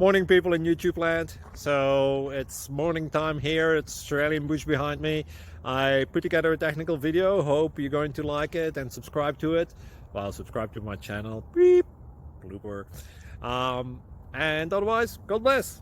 Morning, people in YouTube land. So it's morning time here. It's Australian bush behind me. I put together a technical video. Hope you're going to like it and subscribe to it. Well, subscribe to my channel. Beep. Blooper. And otherwise, God bless.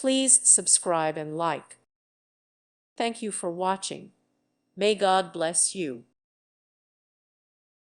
Please subscribe and like. Thank you for watching. May God bless you.